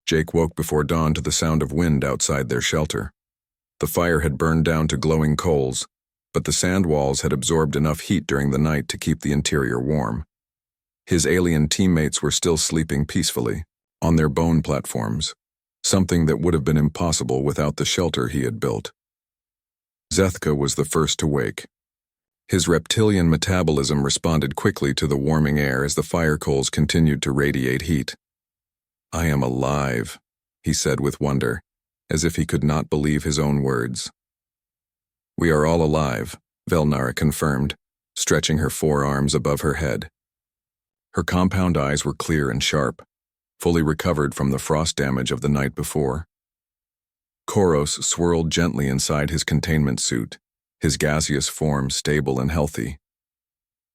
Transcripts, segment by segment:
Jake woke before dawn to the sound of wind outside their shelter. The fire had burned down to glowing coals, but the sand walls had absorbed enough heat during the night to keep the interior warm. His alien teammates were still sleeping peacefully, on their bone platforms, something that would have been impossible without the shelter he had built. Zethka was the first to wake. His reptilian metabolism responded quickly to the warming air as the fire coals continued to radiate heat. "I am alive," he said with wonder, as if he could not believe his own words. "We are all alive," Velnara confirmed, stretching her forearms above her head. Her compound eyes were clear and sharp, fully recovered from the frost damage of the night before. Koros swirled gently inside his containment suit, his gaseous form stable and healthy.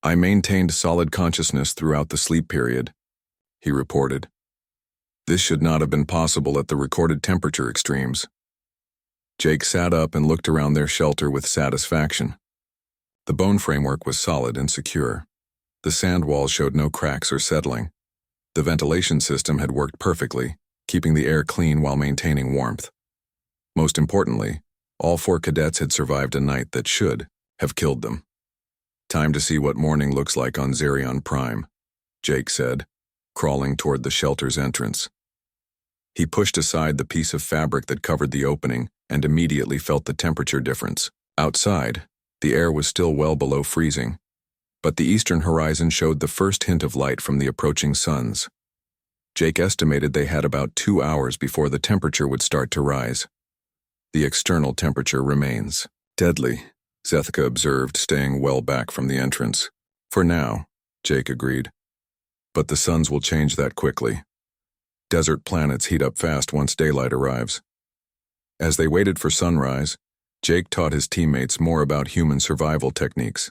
"I maintained solid consciousness throughout the sleep period," he reported. "This should not have been possible at the recorded temperature extremes." Jake sat up and looked around their shelter with satisfaction. The bone framework was solid and secure. The sand walls showed no cracks or settling. The ventilation system had worked perfectly, keeping the air clean while maintaining warmth. Most importantly, all 4 cadets had survived a night that should have killed them. "Time to see what morning looks like on Zerion Prime," Jake said, crawling toward the shelter's entrance. He pushed aside the piece of fabric that covered the opening and immediately felt the temperature difference. Outside, the air was still well below freezing, but the eastern horizon showed the first hint of light from the approaching suns. Jake estimated they had about 2 hours before the temperature would start to rise. "The external temperature remains deadly," Zethka observed, staying well back from the entrance. "For now," Jake agreed. "But the suns will change that quickly. Desert planets heat up fast once daylight arrives." As they waited for sunrise, Jake taught his teammates more about human survival techniques.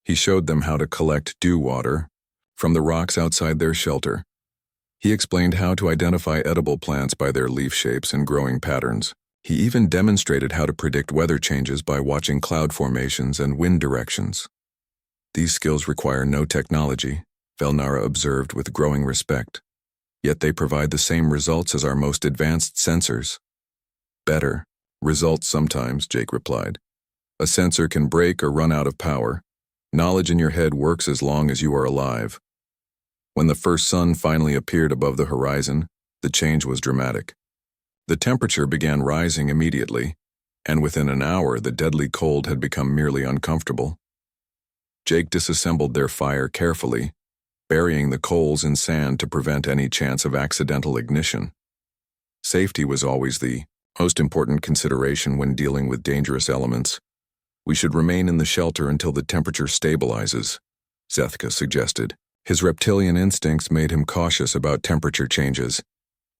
He showed them how to collect dew water from the rocks outside their shelter. He explained how to identify edible plants by their leaf shapes and growing patterns. He even demonstrated how to predict weather changes by watching cloud formations and wind directions. "These skills require no technology," Velnara observed with growing respect. "Yet they provide the same results as our most advanced sensors." "Better results sometimes," Jake replied. "A sensor can break or run out of power. Knowledge in your head works as long as you are alive." When the first sun finally appeared above the horizon, the change was dramatic. The temperature began rising immediately, and within an hour the deadly cold had become merely uncomfortable. Jake disassembled their fire carefully, burying the coals in sand to prevent any chance of accidental ignition. Safety was always the most important consideration when dealing with dangerous elements. "We should remain in the shelter until the temperature stabilizes," Zethka suggested. His reptilian instincts made him cautious about temperature changes.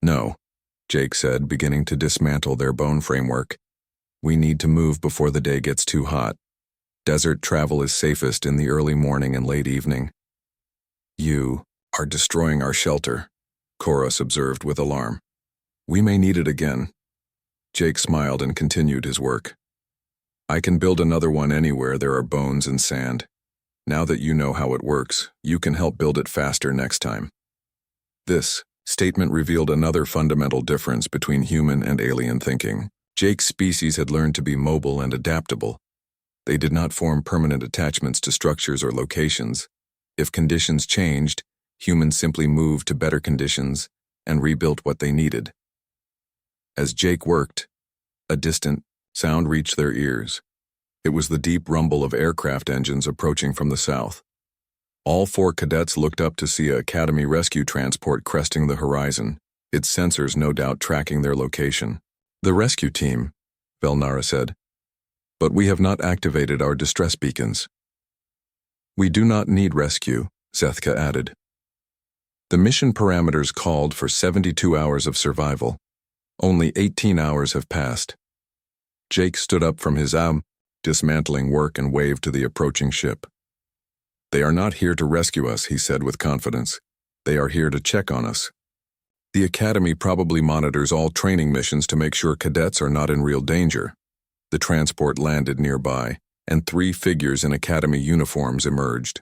"No," Jake said, beginning to dismantle their bone framework. "We need to move before the day gets too hot. Desert travel is safest in the early morning and late evening." "You are destroying our shelter," Koros observed with alarm. "We may need it again." Jake smiled and continued his work. "I can build another one anywhere there are bones and sand. Now that you know how it works, you can help build it faster next time." This statement revealed another fundamental difference between human and alien thinking. Jake's species had learned to be mobile and adaptable. They did not form permanent attachments to structures or locations. If conditions changed, humans simply moved to better conditions and rebuilt what they needed. As Jake worked, a distant sound reached their ears. It was the deep rumble of aircraft engines approaching from the south. All 4 cadets looked up to see an Academy rescue transport cresting the horizon, its sensors no doubt tracking their location. "The rescue team," Velnara said. "But we have not activated our distress beacons." "We do not need rescue," Zethka added. "The mission parameters called for 72 hours of survival. Only 18 hours have passed." Jake stood up from his dismantling work and waved to the approaching ship. "They are not here to rescue us," he said with confidence. "They are here to check on us. The Academy probably monitors all training missions to make sure cadets are not in real danger." The transport landed nearby, and 3 figures in Academy uniforms emerged.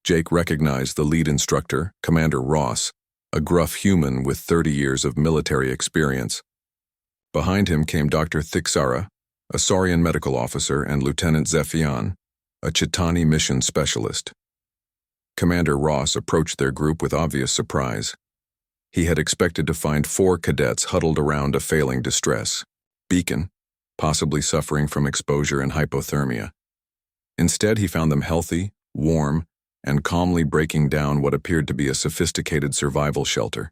Jake recognized the lead instructor, Commander Ross, a gruff human with 30 years of military experience. Behind him came Dr. Thixara, a Saurian medical officer, and Lieutenant Zephion, a Chitani mission specialist. Commander Ross approached their group with obvious surprise. He had expected to find 4 cadets huddled around a failing distress beacon, possibly suffering from exposure and hypothermia. Instead, he found them healthy, warm, and calmly breaking down what appeared to be a sophisticated survival shelter.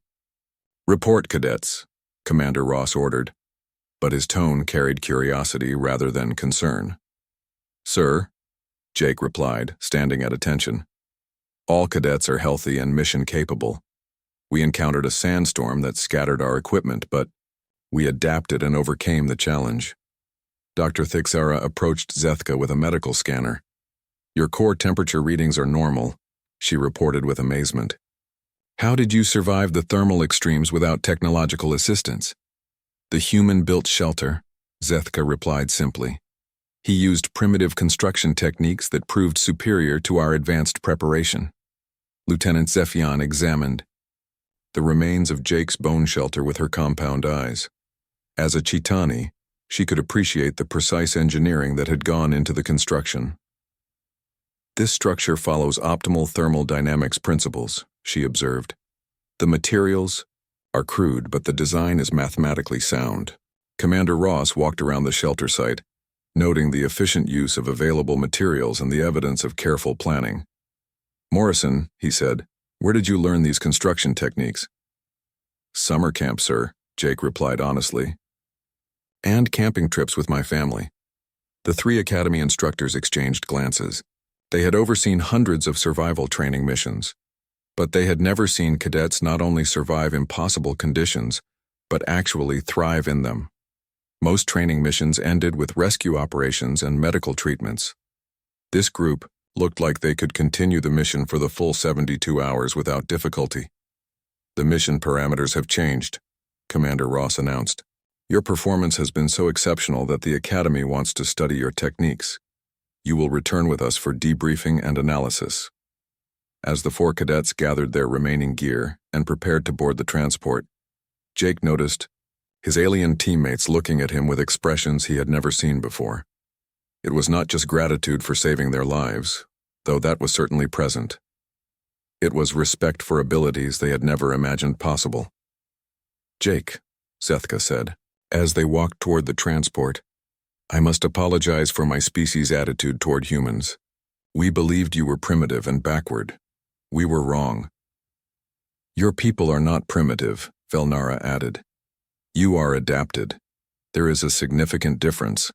"Report, cadets," Commander Ross ordered, but his tone carried curiosity rather than concern. "Sir," Jake replied, standing at attention. "All cadets are healthy and mission-capable. We encountered a sandstorm that scattered our equipment, but we adapted and overcame the challenge." Dr. Thixara approached Zethka with a medical scanner. "Your core temperature readings are normal," she reported with amazement. "How did you survive the thermal extremes without technological assistance?" "The human-built shelter," Zethka replied simply. "He used primitive construction techniques that proved superior to our advanced preparation." Lieutenant Zephion examined the remains of Jake's bone shelter with her compound eyes. As a Chitani, she could appreciate the precise engineering that had gone into the construction. "This structure follows optimal thermodynamics principles," she observed. "The materials are crude, but the design is mathematically sound." Commander Ross walked around the shelter site, noting the efficient use of available materials and the evidence of careful planning. "Morrison," he said, "where did you learn these construction techniques?" "Summer camp, sir," Jake replied honestly. "And camping trips with my family." The 3 academy instructors exchanged glances. They had overseen hundreds of survival training missions, but they had never seen cadets not only survive impossible conditions, but actually thrive in them. Most training missions ended with rescue operations and medical treatments. This group looked like they could continue the mission for the full 72 hours without difficulty. "The mission parameters have changed," Commander Ross announced. "Your performance has been so exceptional that the Academy wants to study your techniques. You will return with us for debriefing and analysis." As the 4 cadets gathered their remaining gear and prepared to board the transport, Jake noticed his alien teammates looking at him with expressions he had never seen before. It was not just gratitude for saving their lives, though that was certainly present. It was respect for abilities they had never imagined possible. "Jake," Zethka said, as they walked toward the transport, "I must apologize for my species' attitude toward humans. We believed you were primitive and backward. We were wrong." "Your people are not primitive," Velnara added. "You are adapted. There is a significant difference."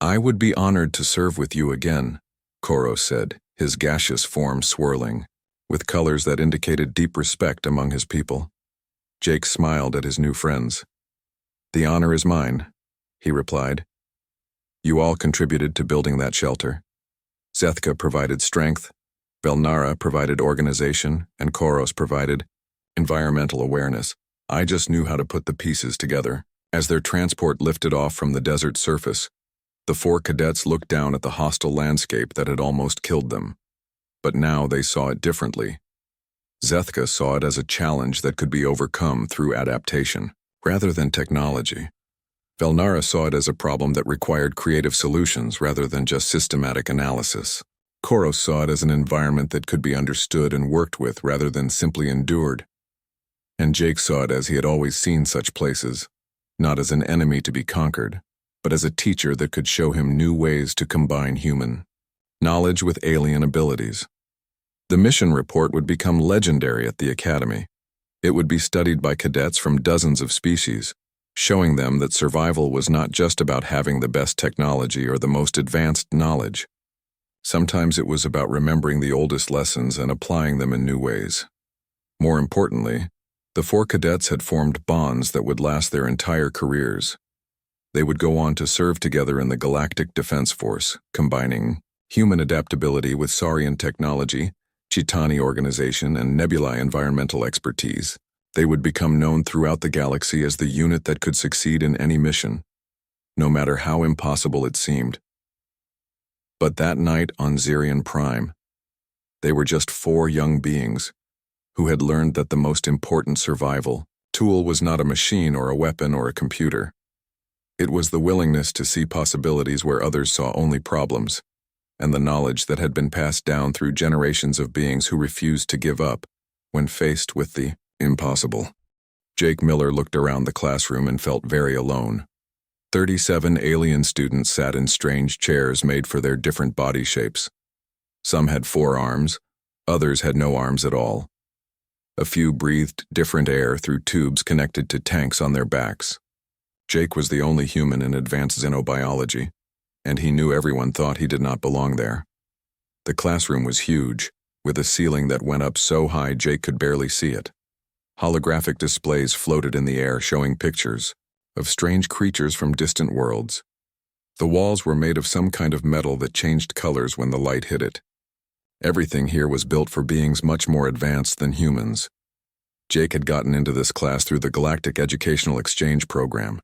"I would be honored to serve with you again," Koros said, his gaseous form swirling, with colors that indicated deep respect among his people. Jake smiled at his new friends. "The honor is mine," he replied. "You all contributed to building that shelter. Zethka provided strength, Velnara provided organization, and Koros provided environmental awareness. I just knew how to put the pieces together." As their transport lifted off from the desert surface, the 4 cadets looked down at the hostile landscape that had almost killed them. But now they saw it differently. Zethka saw it as a challenge that could be overcome through adaptation, rather than technology. Velnara saw it as a problem that required creative solutions rather than just systematic analysis. Koros saw it as an environment that could be understood and worked with rather than simply endured. And Jake saw it as he had always seen such places, not as an enemy to be conquered, but as a teacher that could show him new ways to combine human knowledge with alien abilities. The mission report would become legendary at the Academy. It would be studied by cadets from dozens of species, showing them that survival was not just about having the best technology or the most advanced knowledge. Sometimes it was about remembering the oldest lessons and applying them in new ways. More importantly, the 4 cadets had formed bonds that would last their entire careers. They would go on to serve together in the Galactic Defense Force, combining human adaptability with Saurian technology, Chitani organization, and nebulae environmental expertise. They would become known throughout the galaxy as the unit that could succeed in any mission, no matter how impossible it seemed. But that night on Zirian Prime, they were just 4 young beings, who had learned that the most important survival tool was not a machine or a weapon or a computer. It was the willingness to see possibilities where others saw only problems, and the knowledge that had been passed down through generations of beings who refused to give up when faced with the impossible. Jake Miller looked around the classroom and felt very alone. 37 alien students sat in strange chairs made for their different body shapes. Some had 4 arms, others had no arms at all. A few breathed different air through tubes connected to tanks on their backs. Jake was the only human in advanced xenobiology, and he knew everyone thought he did not belong there. The classroom was huge, with a ceiling that went up so high Jake could barely see it. Holographic displays floated in the air showing pictures of strange creatures from distant worlds. The walls were made of some kind of metal that changed colors when the light hit it. Everything here was built for beings much more advanced than humans. Jake had gotten into this class through the Galactic Educational Exchange Program.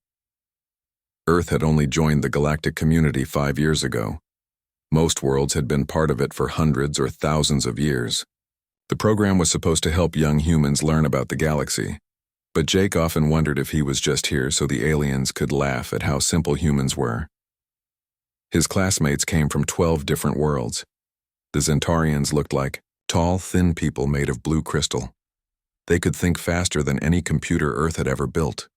Earth had only joined the galactic community 5 years ago. Most worlds had been part of it for hundreds or thousands of years. The program was supposed to help young humans learn about the galaxy, but Jake often wondered if he was just here so the aliens could laugh at how simple humans were. His classmates came from 12 different worlds. The Zentarians looked like tall, thin people made of blue crystal. They could think faster than any computer Earth had ever built.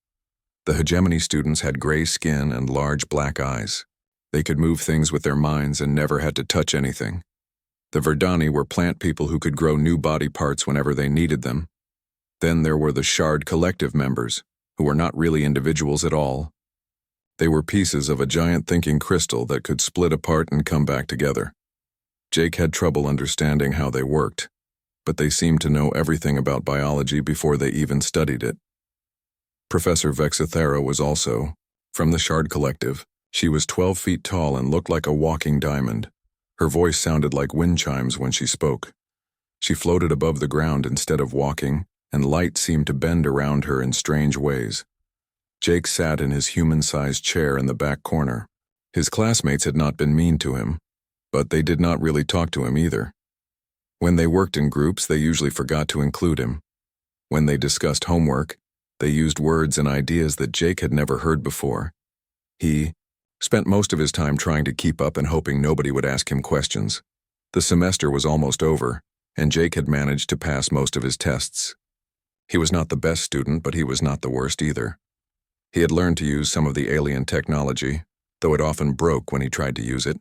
The hegemony students had gray skin and large black eyes. They could move things with their minds and never had to touch anything. The Verdani were plant people who could grow new body parts whenever they needed them. Then there were the Shard Collective members, who were not really individuals at all. They were pieces of a giant thinking crystal that could split apart and come back together. Jake had trouble understanding how they worked, but they seemed to know everything about biology before they even studied it. Professor Vexithera was also from the Shard Collective. She was 12 feet tall and looked like a walking diamond. Her voice sounded like wind chimes when she spoke. She floated above the ground instead of walking, and light seemed to bend around her in strange ways. Jake sat in his human-sized chair in the back corner. His classmates had not been mean to him, but they did not really talk to him either. When they worked in groups, they usually forgot to include him. When they discussed homework, they used words and ideas that Jake had never heard before. He spent most of his time trying to keep up and hoping nobody would ask him questions. The semester was almost over, and Jake had managed to pass most of his tests. He was not the best student, but he was not the worst either. He had learned to use some of the alien technology, though it often broke when he tried to use it.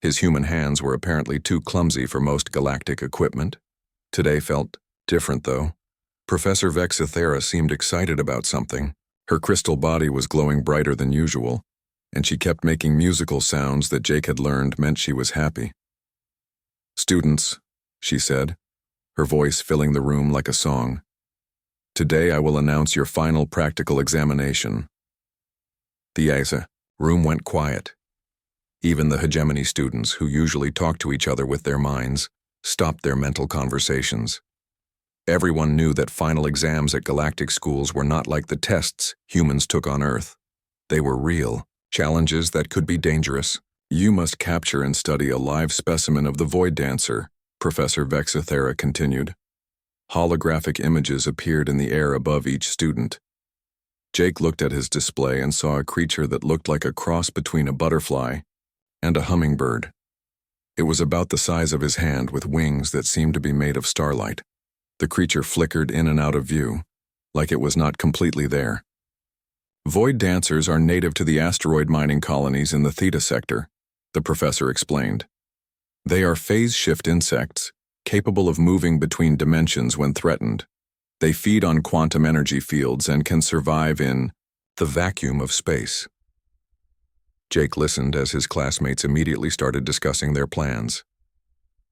His human hands were apparently too clumsy for most galactic equipment. Today felt different, though. Professor Vexithera seemed excited about something. Her crystal body was glowing brighter than usual, and she kept making musical sounds that Jake had learned meant she was happy. "Students," she said, her voice filling the room like a song. "Today I will announce your final practical examination." The room went quiet. Even the hegemony students, who usually talked to each other with their minds, stopped their mental conversations. Everyone knew that final exams at galactic schools were not like the tests humans took on Earth. They were real, challenges that could be dangerous. "You must capture and study a live specimen of the Void Dancer," Professor Vexithera continued. Holographic images appeared in the air above each student. Jake looked at his display and saw a creature that looked like a cross between a butterfly and a hummingbird. It was about the size of his hand with wings that seemed to be made of starlight. The creature flickered in and out of view, like it was not completely there. "Void dancers are native to the asteroid mining colonies in the Theta sector," the professor explained. "They are phase-shift insects, capable of moving between dimensions when threatened. They feed on quantum energy fields and can survive in the vacuum of space." Jake listened as his classmates immediately started discussing their plans.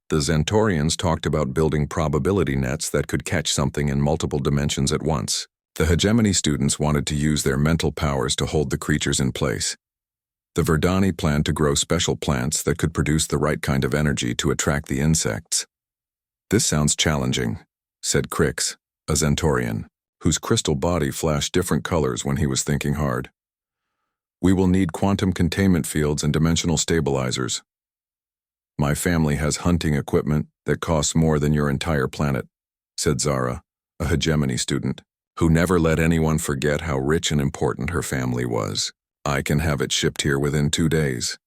The Zentorians talked about building probability nets that could catch something in multiple dimensions at once. The hegemony students wanted to use their mental powers to hold the creatures in place. The Verdani planned to grow special plants that could produce the right kind of energy to attract the insects. "This sounds challenging," said Crix, a Zentorian, whose crystal body flashed different colors when he was thinking hard. "We will need quantum containment fields and dimensional stabilizers. My family has hunting equipment that costs more than your entire planet. said Zara, a hegemony student, who never let anyone forget how rich and important her family was. I can have it shipped here within 2 days.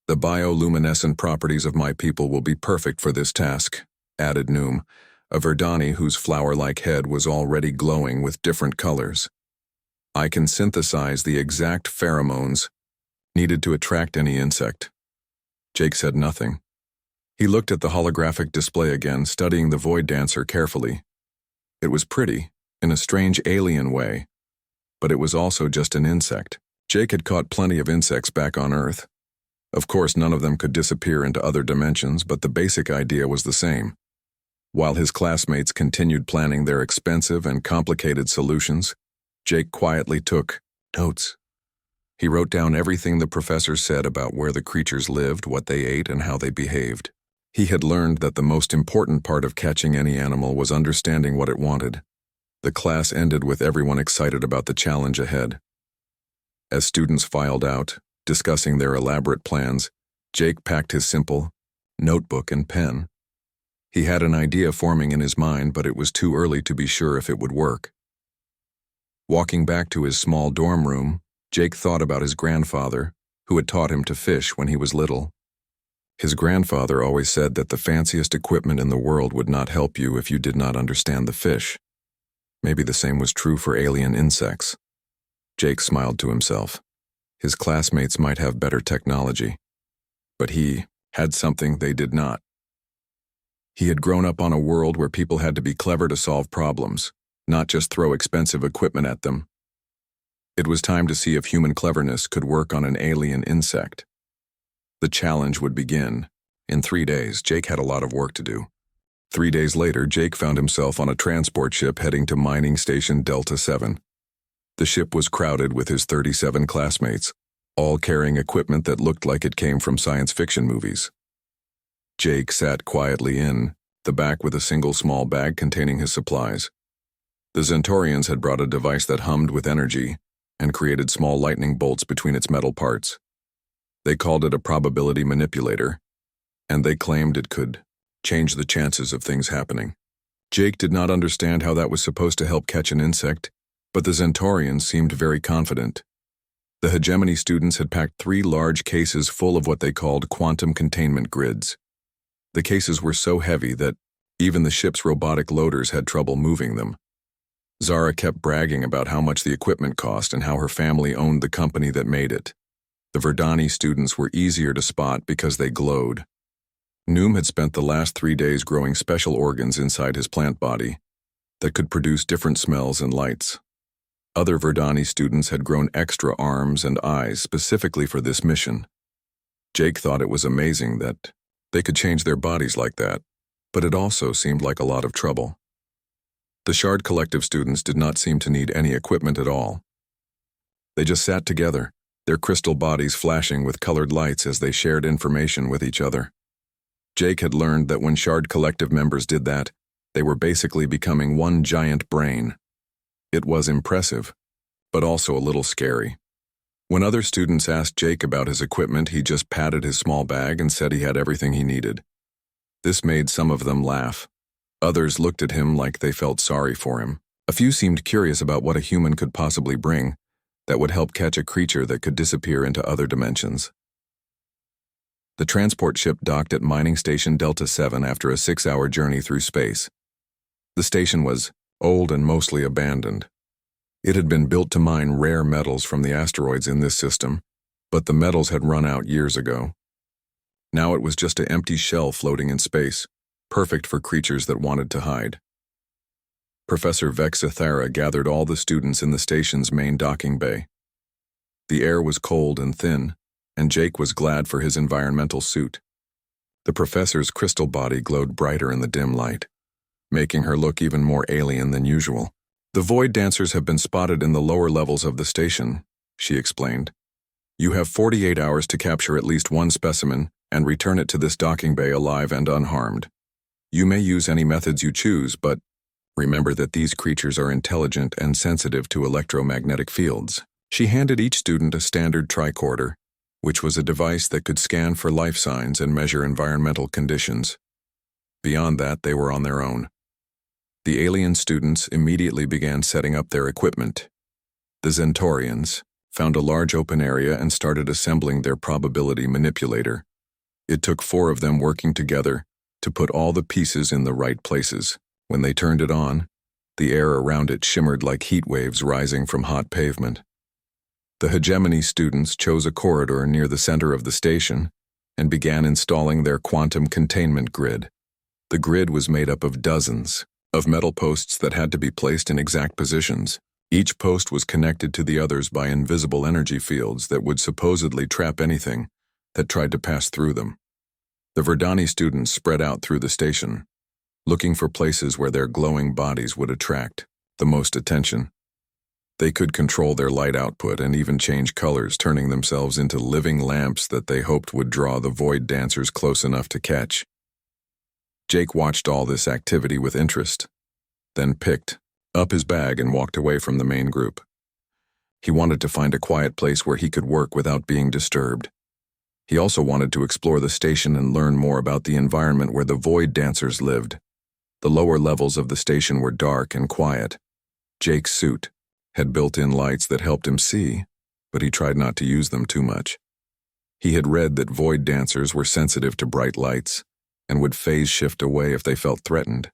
The bioluminescent properties of my people will be perfect for this task, added Noom, a Verdani whose flower-like head was already glowing with different colors. I can synthesize the exact pheromones needed to attract any insect. Jake said nothing. He looked at the holographic display again, studying the void dancer carefully. It was pretty, in a strange alien way, but it was also just an insect. Jake had caught plenty of insects back on Earth. Of course, none of them could disappear into other dimensions, but the basic idea was the same. While his classmates continued planning their expensive and complicated solutions, Jake quietly took notes. He wrote down everything the professor said about where the creatures lived, what they ate, and how they behaved. He had learned that the most important part of catching any animal was understanding what it wanted. The class ended with everyone excited about the challenge ahead. As students filed out, discussing their elaborate plans, Jake packed his simple notebook and pen. He had an idea forming in his mind, but it was too early to be sure if it would work. Walking back to his small dorm room, Jake thought about his grandfather, who had taught him to fish when he was little. His grandfather always said that the fanciest equipment in the world would not help you if you did not understand the fish. Maybe the same was true for alien insects. Jake smiled to himself. His classmates might have better technology, but he had something they did not. He had grown up on a world where people had to be clever to solve problems, not just throw expensive equipment at them. It was time to see if human cleverness could work on an alien insect. The challenge would begin. In 3 days, Jake had a lot of work to do. 3 days later, Jake found himself on a transport ship heading to mining station Delta 7. The ship was crowded with his 37 classmates, all carrying equipment that looked like it came from science fiction movies. Jake sat quietly in the back with a single small bag containing his supplies. The Zentorians had brought a device that hummed with energy and created small lightning bolts between its metal parts. They called it a probability manipulator, and they claimed it could change the chances of things happening. Jake did not understand how that was supposed to help catch an insect, but the Zentorians seemed very confident. The hegemony students had packed 3 large cases full of what they called quantum containment grids. The cases were so heavy that even the ship's robotic loaders had trouble moving them. Zara kept bragging about how much the equipment cost and how her family owned the company that made it. The Verdani students were easier to spot because they glowed. Noom had spent the last 3 days growing special organs inside his plant body that could produce different smells and lights. Other Verdani students had grown extra arms and eyes specifically for this mission. Jake thought it was amazing that they could change their bodies like that, but it also seemed like a lot of trouble. The Shard Collective students did not seem to need any equipment at all. They just sat together, their crystal bodies flashing with colored lights as they shared information with each other. Jake had learned that when Shard Collective members did that, they were basically becoming one giant brain. It was impressive, but also a little scary. When other students asked Jake about his equipment, he just patted his small bag and said he had everything he needed. This made some of them laugh. Others looked at him like they felt sorry for him. A few seemed curious about what a human could possibly bring that would help catch a creature that could disappear into other dimensions. The transport ship docked at mining station Delta 7 after a 6-hour journey through space. The station was old and mostly abandoned. It had been built to mine rare metals from the asteroids in this system, but the metals had run out years ago. Now it was just an empty shell floating in space, perfect for creatures that wanted to hide. Professor Vexithara gathered all the students in the station's main docking bay. The air was cold and thin, and Jake was glad for his environmental suit. The professor's crystal body glowed brighter in the dim light, making her look even more alien than usual. "The void dancers have been spotted in the lower levels of the station," she explained. "You have 48 hours to capture at least one specimen and return it to this docking bay alive and unharmed. You may use any methods you choose, but remember that these creatures are intelligent and sensitive to electromagnetic fields." She handed each student a standard tricorder, which was a device that could scan for life signs and measure environmental conditions. Beyond that, they were on their own. The alien students immediately began setting up their equipment. The Zentorians found a large open area and started assembling their probability manipulator. It took 4 of them working together to put all the pieces in the right places. When they turned it on, the air around it shimmered like heat waves rising from hot pavement. The hegemony students chose a corridor near the center of the station and began installing their quantum containment grid. The grid was made up of dozens of metal posts that had to be placed in exact positions. Each post was connected to the others by invisible energy fields that would supposedly trap anything that tried to pass through them. The Verdani students spread out through the station, looking for places where their glowing bodies would attract the most attention. They could control their light output and even change colors, turning themselves into living lamps that they hoped would draw the void dancers close enough to catch. Jake watched all this activity with interest, then picked up his bag and walked away from the main group. He wanted to find a quiet place where he could work without being disturbed. He also wanted to explore the station and learn more about the environment where the void dancers lived. The lower levels of the station were dark and quiet. Jake's suit had built-in lights that helped him see, but he tried not to use them too much. He had read that void dancers were sensitive to bright lights and would phase shift away if they felt threatened.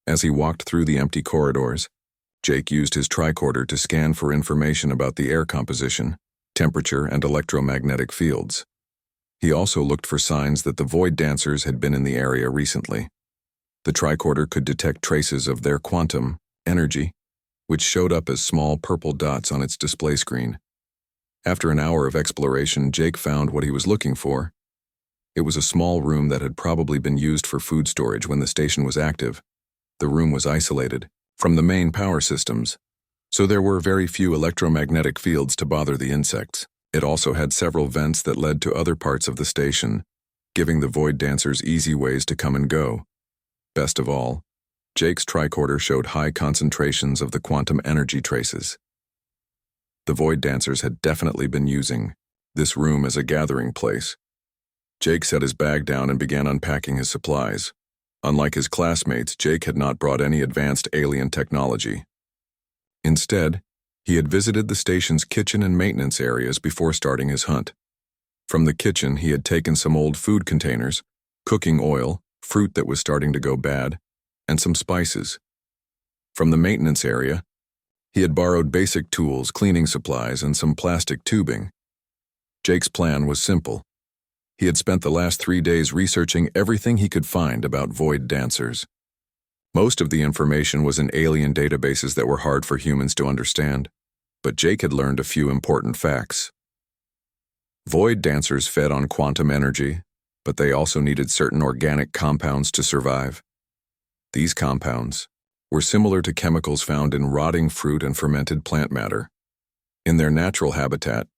As he walked through the empty corridors, Jake used his tricorder to scan for information about the air composition, temperature, and electromagnetic fields. He also looked for signs that the void dancers had been in the area recently. The tricorder could detect traces of their quantum energy, which showed up as small purple dots on its display screen. After an hour of exploration, Jake found what he was looking for. It was a small room that had probably been used for food storage when the station was active. The room was isolated from the main power systems, so there were very few electromagnetic fields to bother the insects. It also had several vents that led to other parts of the station, giving the void dancers easy ways to come and go. Best of all, Jake's tricorder showed high concentrations of the quantum energy traces. The void dancers had definitely been using this room as a gathering place. Jake set his bag down and began unpacking his supplies. Unlike his classmates, Jake had not brought any advanced alien technology. Instead, he had visited the station's kitchen and maintenance areas before starting his hunt. From the kitchen, he had taken some old food containers, cooking oil, fruit that was starting to go bad, and some spices. From the maintenance area, he had borrowed basic tools, cleaning supplies, and some plastic tubing. Jake's plan was simple. He had spent the last 3 days researching everything he could find about void dancers. Most of the information was in alien databases that were hard for humans to understand, but Jake had learned a few important facts. Void dancers fed on quantum energy, but they also needed certain organic compounds to survive. These compounds were similar to chemicals found in rotting fruit and fermented plant matter. In their natural habitat,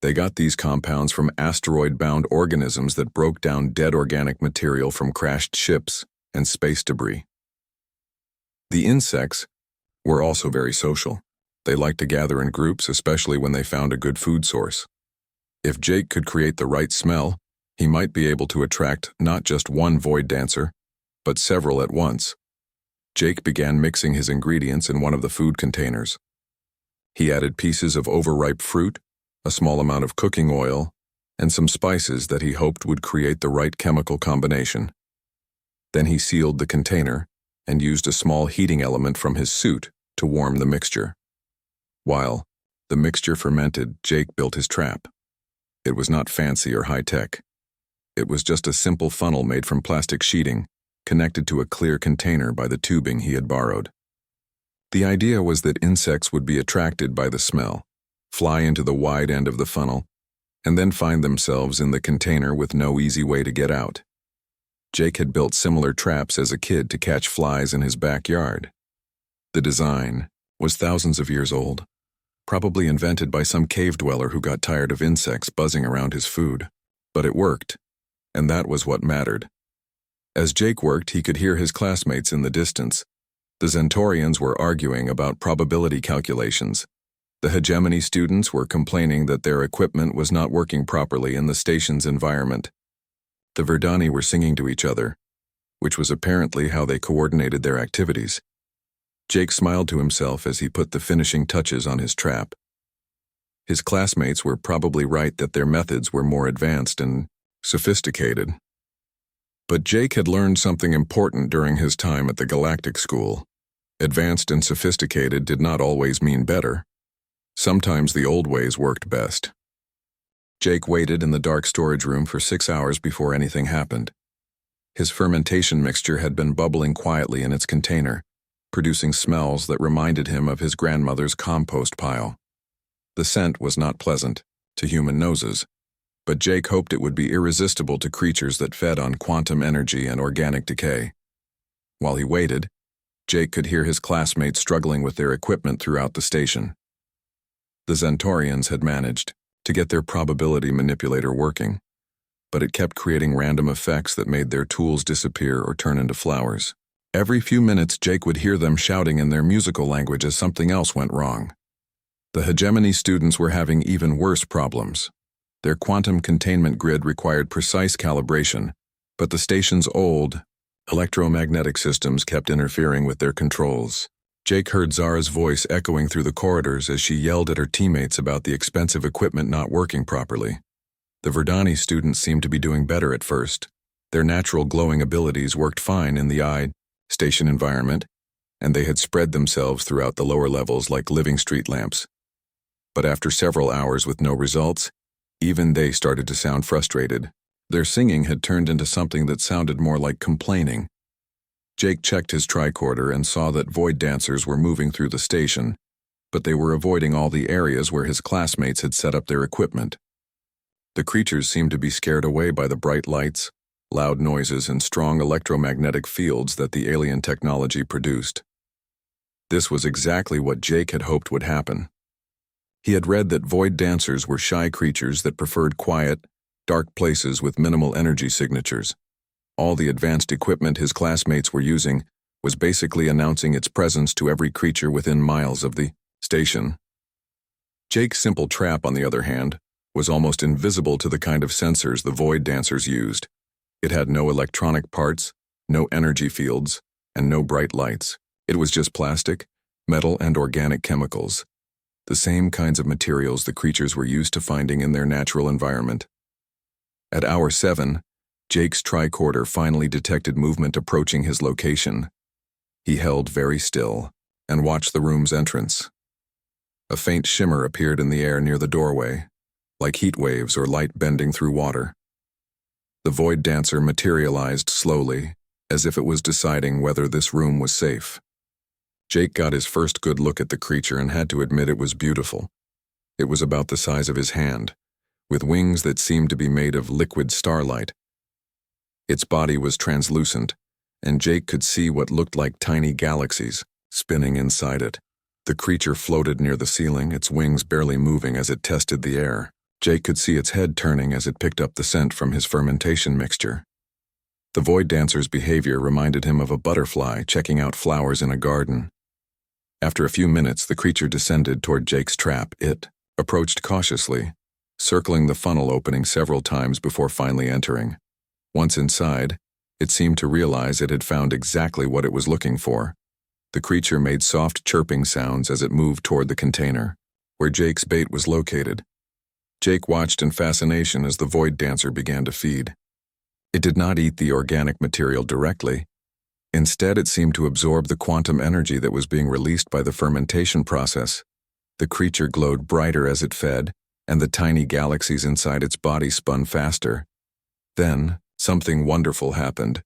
they got these compounds from asteroid-bound organisms that broke down dead organic material from crashed ships and space debris. The insects were also very social. They liked to gather in groups, especially when they found a good food source. If Jake could create the right smell, he might be able to attract not just one void dancer, but several at once. Jake began mixing his ingredients in one of the food containers. He added pieces of overripe fruit, a small amount of cooking oil, and some spices that he hoped would create the right chemical combination. Then he sealed the container and used a small heating element from his suit to warm the mixture. While the mixture fermented, Jake built his trap. It was not fancy or high-tech. It was just a simple funnel made from plastic sheeting, connected to a clear container by the tubing he had borrowed. The idea was that insects would be attracted by the smell, fly into the wide end of the funnel, and then find themselves in the container with no easy way to get out. Jake had built similar traps as a kid to catch flies in his backyard. The design was thousands of years old, probably invented by some cave dweller who got tired of insects buzzing around his food. But it worked, and that was what mattered. As Jake worked, he could hear his classmates in the distance. The Zentorians were arguing about probability calculations. The hegemony students were complaining that their equipment was not working properly in the station's environment. The Verdani were singing to each other. which was apparently how they coordinated their activities. Jake smiled to himself as he put the finishing touches on his trap. His classmates were probably right that their methods were more advanced and sophisticated. But Jake had learned something important during his time at the Galactic School. Advanced and sophisticated did not always mean better. Sometimes the old ways worked best. Jake waited in the dark storage room for 6 hours before anything happened. His fermentation mixture had been bubbling quietly in its container, producing smells that reminded him of his grandmother's compost pile. The scent was not pleasant to human noses, but Jake hoped it would be irresistible to creatures that fed on quantum energy and organic decay. While he waited, Jake could hear his classmates struggling with their equipment throughout the station. The Zentorians had managed to get their probability manipulator working, but it kept creating random effects that made their tools disappear or turn into flowers. Every few minutes, Jake would hear them shouting in their musical language as something else went wrong. The hegemony students were having even worse problems. Their quantum containment grid required precise calibration, but the station's old, electromagnetic systems kept interfering with their controls. Jake heard Zara's voice echoing through the corridors as she yelled at her teammates about the expensive equipment not working properly. The Verdani students seemed to be doing better at first. Their natural glowing abilities worked fine in the station environment, and they had spread themselves throughout the lower levels like living street lamps. But after several hours with no results, even they started to sound frustrated. Their singing had turned into something that sounded more like complaining. Jake checked his tricorder and saw that void dancers were moving through the station, but they were avoiding all the areas where his classmates had set up their equipment. The creatures seemed to be scared away by the bright lights, loud noises, and strong electromagnetic fields that the alien technology produced. This was exactly what Jake had hoped would happen. He had read that void dancers were shy creatures that preferred quiet, dark places with minimal energy signatures. All the advanced equipment his classmates were using was basically announcing its presence to every creature within miles of the station. Jake's simple trap, on the other hand, was almost invisible to the kind of sensors the void dancers used. It had no electronic parts, no energy fields, and no bright lights. It was just plastic, metal, and organic chemicals. The same kinds of materials the creatures were used to finding in their natural environment. At hour 7, Jake's tricorder finally detected movement approaching his location. He held very still and watched the room's entrance. A faint shimmer appeared in the air near the doorway, like heat waves or light bending through water. The void dancer materialized slowly, as if it was deciding whether this room was safe. Jake got his first good look at the creature and had to admit it was beautiful. It was about the size of his hand, with wings that seemed to be made of liquid starlight. Its body was translucent, and Jake could see what looked like tiny galaxies spinning inside it. The creature floated near the ceiling, its wings barely moving as it tested the air. Jake could see its head turning as it picked up the scent from his fermentation mixture. The void dancer's behavior reminded him of a butterfly checking out flowers in a garden. After a few minutes, the creature descended toward Jake's trap. It approached cautiously, circling the funnel opening several times before finally entering. Once inside, it seemed to realize it had found exactly what it was looking for. The creature made soft chirping sounds as it moved toward the container, where Jake's bait was located. Jake watched in fascination as the void dancer began to feed. It did not eat the organic material directly. Instead, it seemed to absorb the quantum energy that was being released by the fermentation process. The creature glowed brighter as it fed, and the tiny galaxies inside its body spun faster. Then, something wonderful happened.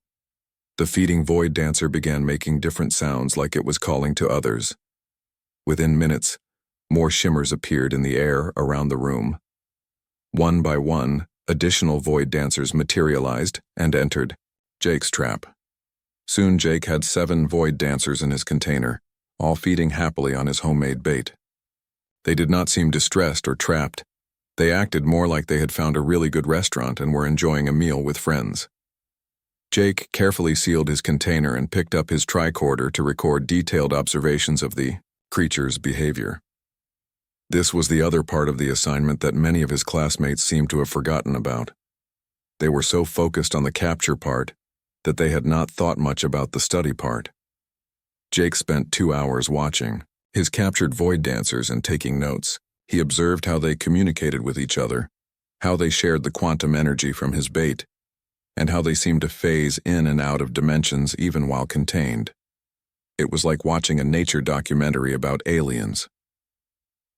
The feeding void dancer began making different sounds like it was calling to others. Within minutes, more shimmers appeared in the air around the room. One by one, additional void dancers materialized and entered Jake's trap. Soon Jake had 7 void dancers in his container, all feeding happily on his homemade bait. They did not seem distressed or trapped. They acted more like they had found a really good restaurant and were enjoying a meal with friends. Jake carefully sealed his container and picked up his tricorder to record detailed observations of the creature's behavior. This was the other part of the assignment that many of his classmates seemed to have forgotten about. They were so focused on the capture part that they had not thought much about the study part. Jake spent 2 hours watching his captured void dancers and taking notes. He observed how they communicated with each other, how they shared the quantum energy from his bait, and how they seemed to phase in and out of dimensions even while contained. It was like watching a nature documentary about aliens.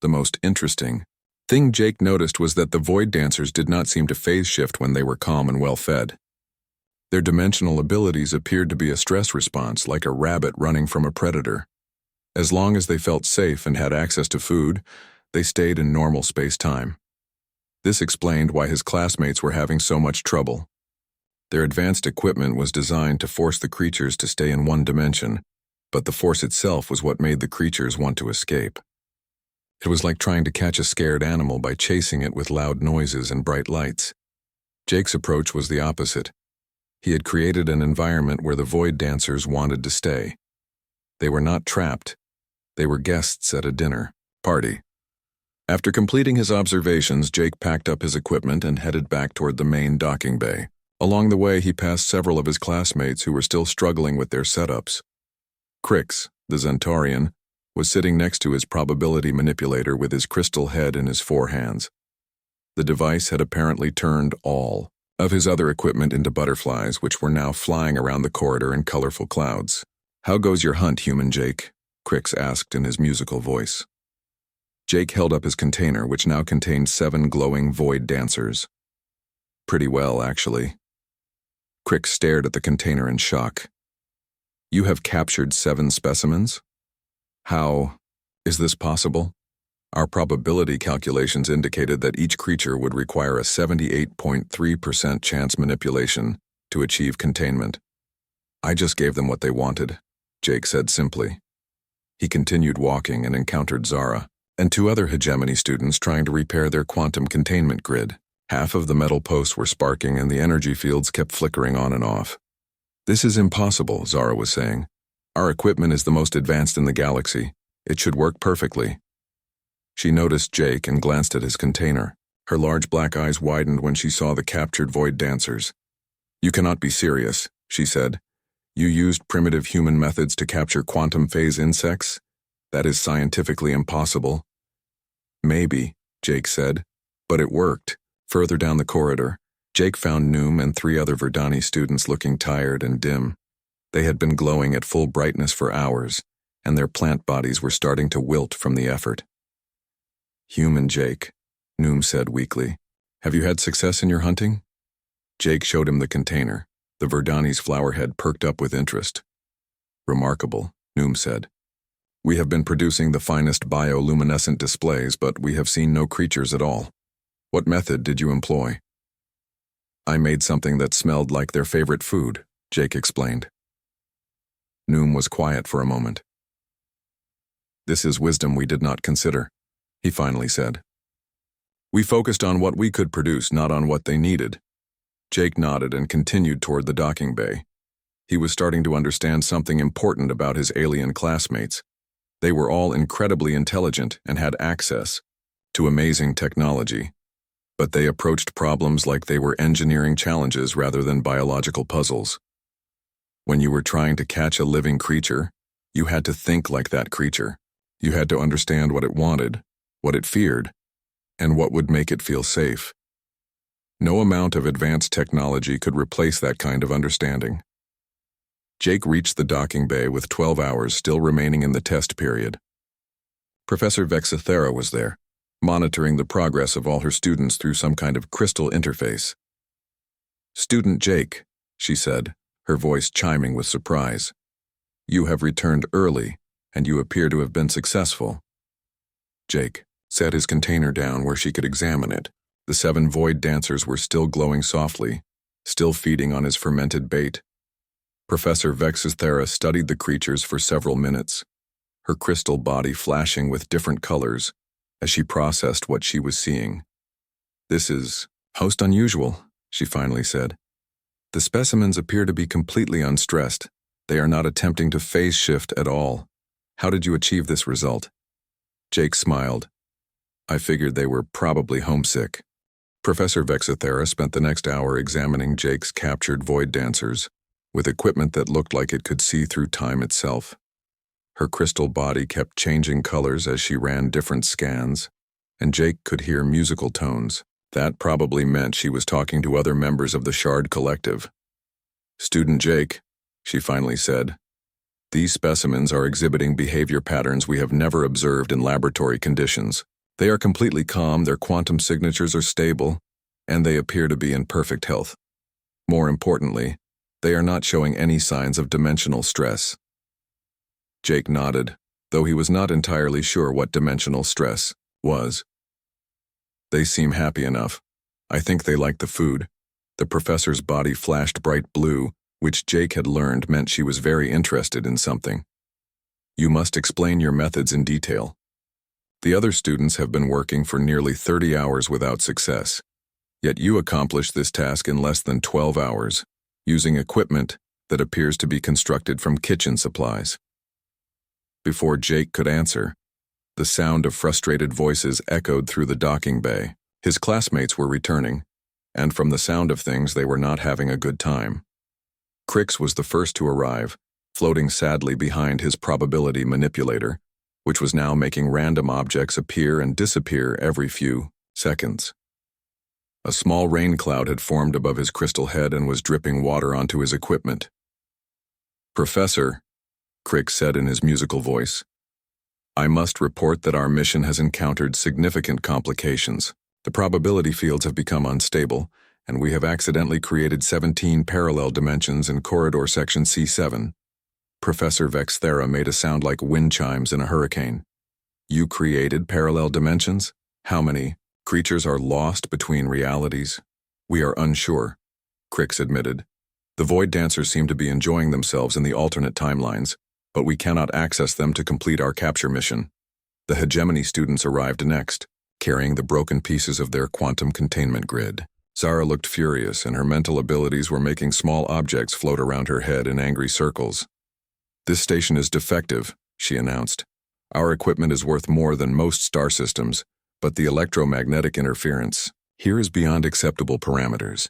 The most interesting thing Jake noticed was that the void dancers did not seem to phase shift when they were calm and well-fed. Their dimensional abilities appeared to be a stress response, like a rabbit running from a predator. As long as they felt safe and had access to food, they stayed in normal space-time. This explained why his classmates were having so much trouble. Their advanced equipment was designed to force the creatures to stay in one dimension, but the force itself was what made the creatures want to escape. It was like trying to catch a scared animal by chasing it with loud noises and bright lights. Jake's approach was the opposite. He had created an environment where the void dancers wanted to stay. They were not trapped. They were guests at a dinner party. After completing his observations, Jake packed up his equipment and headed back toward the main docking bay. Along the way, he passed several of his classmates who were still struggling with their setups. Crix, the Zentaurian, was sitting next to his probability manipulator with his crystal head in his forehands. The device had apparently turned all of his other equipment into butterflies, which were now flying around the corridor in colorful clouds. "How goes your hunt, human Jake?" Crix asked in his musical voice. Jake held up his container, which now contained 7 glowing void dancers. "Pretty well, actually." Crix stared at the container in shock. "You have captured 7 specimens? How is this possible?" Our probability calculations indicated that each creature would require a 78.3% chance manipulation to achieve containment. "I just gave them what they wanted," Jake said simply. He continued walking and encountered Zara and 2 other hegemony students trying to repair their quantum containment grid. Half of the metal posts were sparking and the energy fields kept flickering on and off. "This is impossible," Zara was saying. "Our equipment is the most advanced in the galaxy. It should work perfectly." She noticed Jake and glanced at his container. Her large black eyes widened when she saw the captured void dancers. "You cannot be serious," she said. "You used primitive human methods to capture quantum phase insects? That is scientifically impossible." "Maybe," Jake said, "but it worked." Further down the corridor, Jake found Noom and 3 other Verdani students looking tired and dim. They had been glowing at full brightness for hours, and their plant bodies were starting to wilt from the effort. "Human Jake," Noom said weakly. "Have you had success in your hunting?" Jake showed him the container. The Verdani's flower head perked up with interest. "Remarkable," Noom said. "We have been producing the finest bioluminescent displays, but we have seen no creatures at all. What method did you employ?" "I made something that smelled like their favorite food," Jake explained. Noom was quiet for a moment. "This is wisdom we did not consider," he finally said. "We focused on what we could produce, not on what they needed." Jake nodded and continued toward the docking bay. He was starting to understand something important about his alien classmates. They were all incredibly intelligent and had access to amazing technology, but they approached problems like they were engineering challenges rather than biological puzzles. When you were trying to catch a living creature, you had to think like that creature. You had to understand what it wanted, what it feared, and what would make it feel safe. No amount of advanced technology could replace that kind of understanding. Jake reached the docking bay with 12 hours still remaining in the test period. Professor Vexithera was there, monitoring the progress of all her students through some kind of crystal interface. "Student Jake," she said, her voice chiming with surprise. "You have returned early, and you appear to have been successful." Jake set his container down where she could examine it. The 7 void dancers were still glowing softly, still feeding on his fermented bait. Professor Vexithera studied the creatures for several minutes, her crystal body flashing with different colors as she processed what she was seeing. "This is most unusual," she finally said. "The specimens appear to be completely unstressed. They are not attempting to phase shift at all. How did you achieve this result?" Jake smiled. "I figured they were probably homesick." Professor Vexithera spent the next hour examining Jake's captured void dancers, with equipment that looked like it could see through time itself. Her crystal body kept changing colors as she ran different scans, and Jake could hear musical tones. That probably meant she was talking to other members of the Shard Collective. "Student Jake," she finally said, "these specimens are exhibiting behavior patterns we have never observed in laboratory conditions. They are completely calm, their quantum signatures are stable, and they appear to be in perfect health. More importantly, they are not showing any signs of dimensional stress." Jake nodded, though he was not entirely sure what dimensional stress was. "They seem happy enough. I think they like the food." The professor's body flashed bright blue, which Jake had learned meant she was very interested in something. "You must explain your methods in detail. The other students have been working for nearly 30 hours without success. Yet you accomplished this task in less than 12 hours, using equipment that appears to be constructed from kitchen supplies." Before Jake could answer, the sound of frustrated voices echoed through the docking bay. His classmates were returning, and from the sound of things they were not having a good time. Crix was the first to arrive, floating sadly behind his probability manipulator, which was now making random objects appear and disappear every few seconds. A small rain cloud had formed above his crystal head and was dripping water onto his equipment. "Professor," Crix said in his musical voice, "I must report that our mission has encountered significant complications. The probability fields have become unstable, and we have accidentally created 17 parallel dimensions in corridor section C7. Professor Vexthera made a sound like wind chimes in a hurricane. "You created parallel dimensions? How many? Creatures are lost between realities?" "We are unsure," Crix admitted. "The Void Dancers seem to be enjoying themselves in the alternate timelines, but we cannot access them to complete our capture mission." The hegemony students arrived next, carrying the broken pieces of their quantum containment grid. Zara looked furious, and her mental abilities were making small objects float around her head in angry circles. "This station is defective," she announced. "Our equipment is worth more than most star systems, but the electromagnetic interference here is beyond acceptable parameters.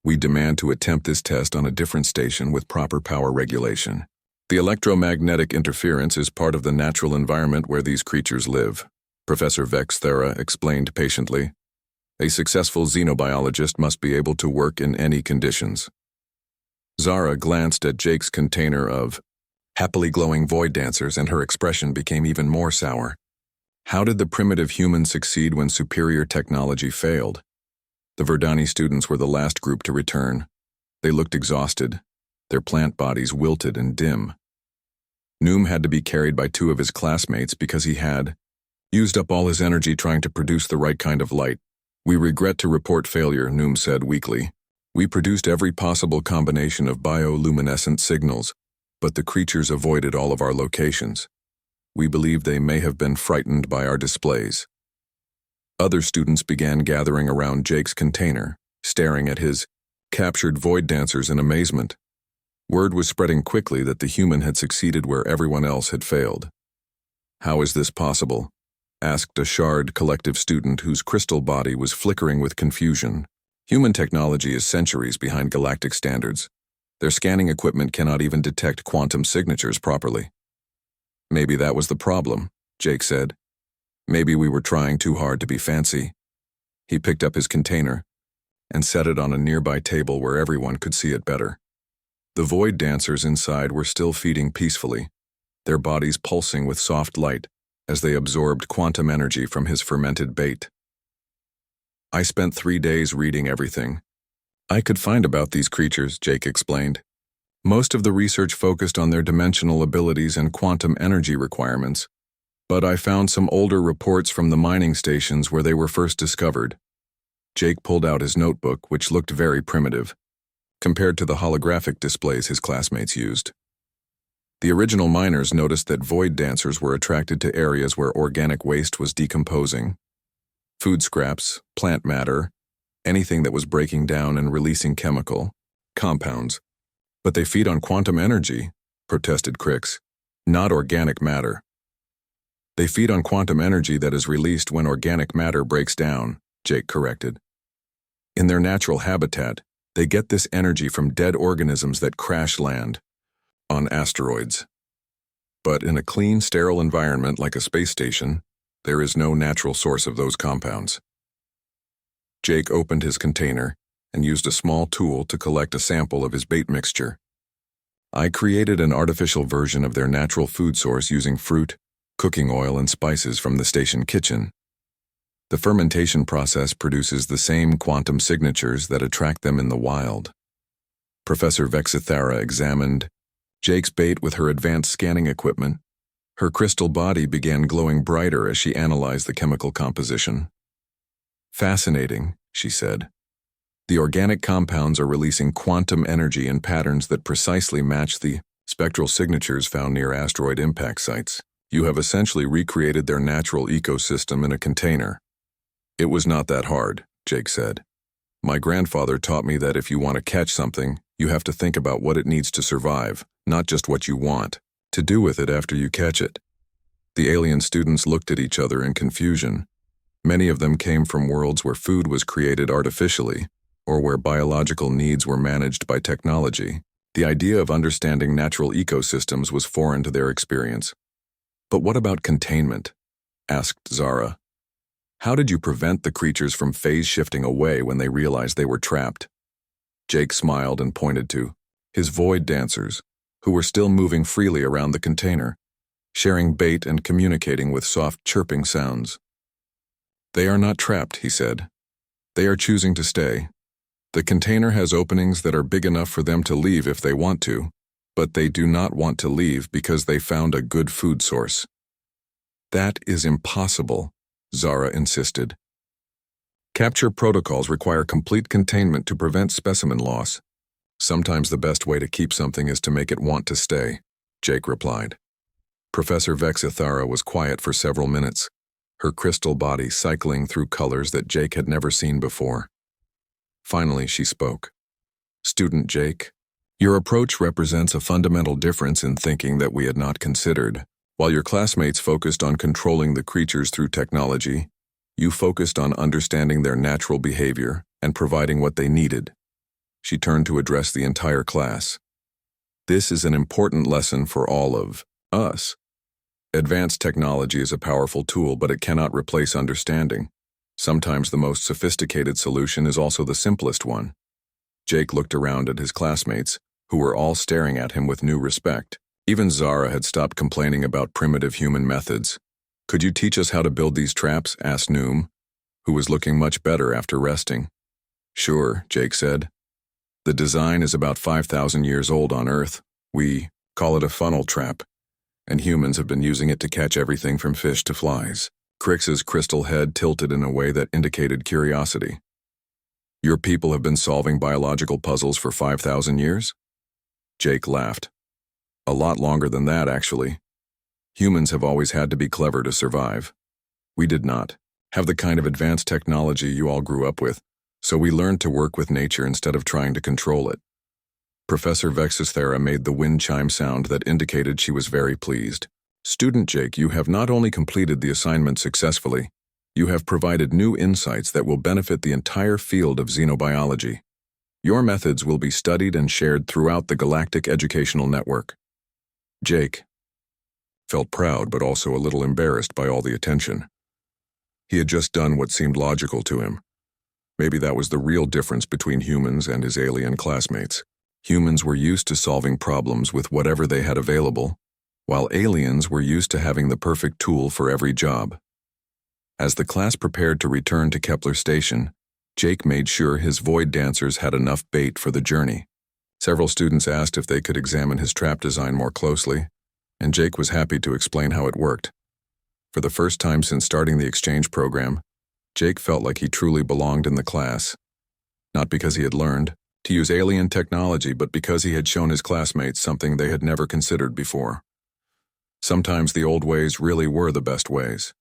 We demand to attempt this test on a different station with proper power regulation. The electromagnetic interference is part of the natural environment where these creatures live," Professor Vexthera explained patiently. "A successful xenobiologist must be able to work in any conditions." Zara glanced at Jake's container of happily glowing void dancers, and her expression became even more sour. How did the primitive humans succeed when superior technology failed? The Verdani students were the last group to return. They looked exhausted, their plant bodies wilted and dim. Noom had to be carried by two of his classmates because he had used up all his energy trying to produce the right kind of light. "We regret to report failure," Noom said weakly. "We produced every possible combination of bioluminescent signals, but the creatures avoided all of our locations. We believe they may have been frightened by our displays." Other students began gathering around Jake's container, staring at his captured void dancers in amazement. Word was spreading quickly that the human had succeeded where everyone else had failed. "How is this possible?" asked a Shard Collective student whose crystal body was flickering with confusion. "Human technology is centuries behind galactic standards. Their scanning equipment cannot even detect quantum signatures properly." "Maybe that was the problem," Jake said. "Maybe we were trying too hard to be fancy." He picked up his container and set it on a nearby table where everyone could see it better. The void dancers inside were still feeding peacefully, their bodies pulsing with soft light as they absorbed quantum energy from his fermented bait. "I spent 3 days reading everything I could find about these creatures," Jake explained. "Most of the research focused on their dimensional abilities and quantum energy requirements, but I found some older reports from the mining stations where they were first discovered." Jake pulled out his notebook, which looked very primitive, compared to the holographic displays his classmates used. The original miners noticed that void dancers were attracted to areas where organic waste was decomposing. Food scraps, plant matter, anything that was breaking down and releasing chemical compounds. "But they feed on quantum energy," protested Crix. "Not organic matter." "They feed on quantum energy that is released when organic matter breaks down," Jake corrected. "In their natural habitat, They get this energy from dead organisms that crash land on asteroids. But in a clean, sterile environment like a space station, there is no natural source of those compounds. Jake opened his container and used a small tool to collect a sample of his bait mixture. I created an artificial version of their natural food source using fruit, cooking oil, and spices from the station kitchen. The fermentation process produces the same quantum signatures that attract them in the wild. Professor Vexithara examined Jake's bait with her advanced scanning equipment. Her crystal body began glowing brighter as she analyzed the chemical composition. "Fascinating," she said. "The organic compounds are releasing quantum energy in patterns that precisely match the spectral signatures found near asteroid impact sites. You have essentially recreated their natural ecosystem in a container." "It was not that hard," Jake said. "My grandfather taught me that if you want to catch something, you have to think about what it needs to survive, not just what you want to do with it after you catch it." The alien students looked at each other in confusion. Many of them came from worlds where food was created artificially, or where biological needs were managed by technology. The idea of understanding natural ecosystems was foreign to their experience. "But what about containment?" asked Zara. "How did you prevent the creatures from phase shifting away when they realized they were trapped?" Jake smiled and pointed to his void dancers, who were still moving freely around the container, sharing bait and communicating with soft chirping sounds. "They are not trapped," he said. "They are choosing to stay. The container has openings that are big enough for them to leave if they want to, but they do not want to leave because they found a good food source." "That is impossible," Zara insisted. "Capture protocols require complete containment to prevent specimen loss. Sometimes the best way to keep something is to make it want to stay," Jake replied. Professor Vexithara was quiet for several minutes, her crystal body cycling through colors that Jake had never seen before. Finally, she spoke. "Student Jake, your approach represents a fundamental difference in thinking that we had not considered. While your classmates focused on controlling the creatures through technology, you focused on understanding their natural behavior and providing what they needed." She turned to address the entire class. "This is an important lesson for all of us. Advanced technology is a powerful tool, but it cannot replace understanding. Sometimes the most sophisticated solution is also the simplest one." Jake looked around at his classmates, who were all staring at him with new respect. Even Zara had stopped complaining about primitive human methods. "Could you teach us how to build these traps?" asked Noom, who was looking much better after resting. "Sure," Jake said. "The design is about 5,000 years old on Earth. We call it a funnel trap, and humans have been using it to catch everything from fish to flies." Crix's crystal head tilted in a way that indicated curiosity. "Your people have been solving biological puzzles for 5,000 years?" Jake laughed. "A lot longer than that, actually. Humans have always had to be clever to survive. We did not have the kind of advanced technology you all grew up with, so we learned to work with nature instead of trying to control it." Professor Vexithara made the wind chime sound that indicated she was very pleased. "Student Jake, you have not only completed the assignment successfully, you have provided new insights that will benefit the entire field of xenobiology. Your methods will be studied and shared throughout the Galactic Educational Network." Jake felt proud but also a little embarrassed by all the attention. He had just done what seemed logical to him. Maybe that was the real difference between humans and his alien classmates. Humans were used to solving problems with whatever they had available, while aliens were used to having the perfect tool for every job. As the class prepared to return to Kepler Station, Jake made sure his void dancers had enough bait for the journey. Several students asked if they could examine his trap design more closely, and Jake was happy to explain how it worked. For the first time since starting the exchange program, Jake felt like he truly belonged in the class, not because he had learned to use alien technology, but because he had shown his classmates something they had never considered before. Sometimes the old ways really were the best ways.